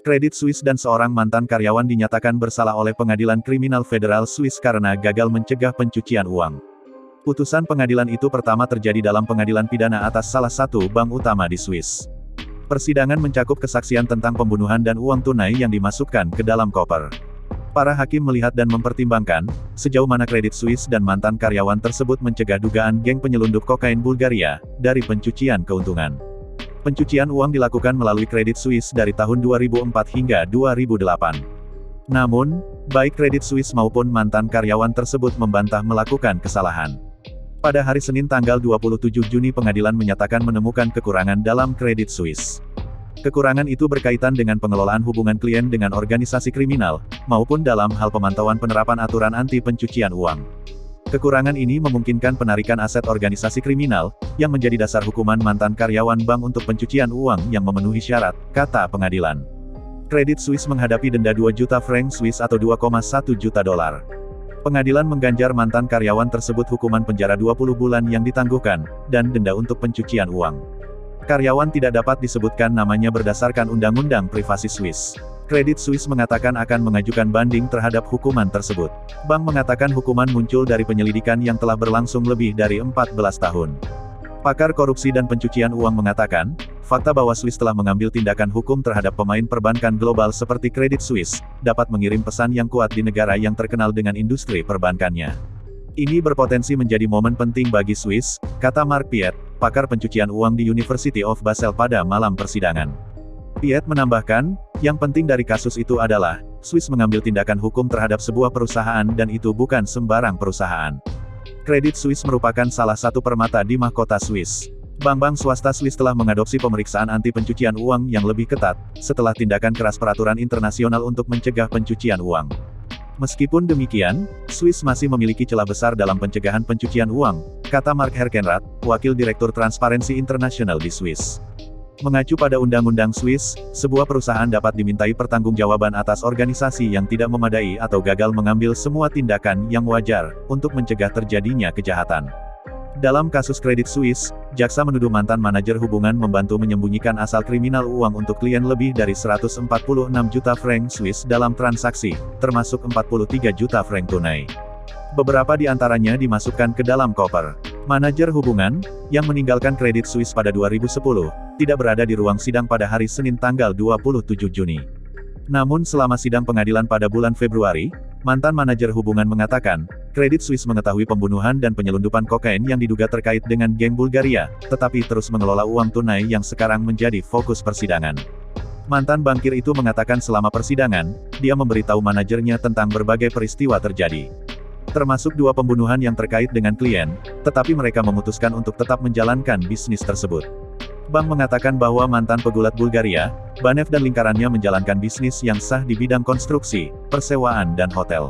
Credit Suisse dan seorang mantan karyawan dinyatakan bersalah oleh Pengadilan Kriminal Federal Swiss karena gagal mencegah pencucian uang. Putusan pengadilan itu pertama terjadi dalam pengadilan pidana atas salah satu bank utama di Swiss. Persidangan mencakup kesaksian tentang pembunuhan dan uang tunai yang dimasukkan ke dalam koper. Para hakim melihat dan mempertimbangkan, sejauh mana Credit Suisse dan mantan karyawan tersebut mencegah dugaan geng penyelundup kokain Bulgaria, dari pencucian keuntungan. Pencucian uang dilakukan melalui Credit Suisse dari tahun 2004 hingga 2008. Namun, baik Credit Suisse maupun mantan karyawan tersebut membantah melakukan kesalahan. Pada hari Senin tanggal 27 Juni pengadilan menyatakan menemukan kekurangan dalam Credit Suisse. Kekurangan itu berkaitan dengan pengelolaan hubungan klien dengan organisasi kriminal, maupun dalam hal pemantauan penerapan aturan anti pencucian uang. Kekurangan ini memungkinkan penarikan aset organisasi kriminal, yang menjadi dasar hukuman mantan karyawan bank untuk pencucian uang yang memenuhi syarat, kata pengadilan. Credit Suisse menghadapi denda 2 juta franc Swiss atau 2,1 juta dolar. Pengadilan mengganjar mantan karyawan tersebut hukuman penjara 20 bulan yang ditangguhkan, dan denda untuk pencucian uang. Karyawan tidak dapat disebutkan namanya berdasarkan Undang-Undang Privasi Swiss. Credit Suisse mengatakan akan mengajukan banding terhadap hukuman tersebut. Bank mengatakan hukuman muncul dari penyelidikan yang telah berlangsung lebih dari 14 tahun. Pakar korupsi dan pencucian uang mengatakan, fakta bahwa Swiss telah mengambil tindakan hukum terhadap pemain perbankan global seperti Credit Suisse, dapat mengirim pesan yang kuat di negara yang terkenal dengan industri perbankannya. Ini berpotensi menjadi momen penting bagi Swiss, kata Mark Piet, pakar pencucian uang di University of Basel pada malam persidangan. Piet menambahkan, yang penting dari kasus itu adalah, Swiss mengambil tindakan hukum terhadap sebuah perusahaan dan itu bukan sembarang perusahaan. Credit Suisse merupakan salah satu permata di mahkota Swiss. Bank-bank swasta Swiss telah mengadopsi pemeriksaan anti pencucian uang yang lebih ketat, setelah tindakan keras peraturan internasional untuk mencegah pencucian uang. Meskipun demikian, Swiss masih memiliki celah besar dalam pencegahan pencucian uang, kata Mark Herkenrath, wakil direktur Transparency International di Swiss. Mengacu pada Undang-Undang Swiss, sebuah perusahaan dapat dimintai pertanggungjawaban atas organisasi yang tidak memadai atau gagal mengambil semua tindakan yang wajar, untuk mencegah terjadinya kejahatan. Dalam kasus Credit Suisse, jaksa menuduh mantan manajer hubungan membantu menyembunyikan asal kriminal uang untuk klien lebih dari 146 juta franc Swiss dalam transaksi, termasuk 43 juta franc tunai. Beberapa di antaranya dimasukkan ke dalam koper. Manajer hubungan, yang meninggalkan Credit Suisse pada 2010, tidak berada di ruang sidang pada hari Senin tanggal 27 Juni. Namun selama sidang pengadilan pada bulan Februari, mantan manajer hubungan mengatakan, Credit Suisse mengetahui pembunuhan dan penyelundupan kokain yang diduga terkait dengan geng Bulgaria, tetapi terus mengelola uang tunai yang sekarang menjadi fokus persidangan. Mantan bankir itu mengatakan selama persidangan, dia memberitahu manajernya tentang berbagai peristiwa terjadi. Termasuk 2 pembunuhan yang terkait dengan klien, tetapi mereka memutuskan untuk tetap menjalankan bisnis tersebut. Bank mengatakan bahwa mantan pegulat Bulgaria, Banev dan lingkarannya menjalankan bisnis yang sah di bidang konstruksi, persewaan dan hotel.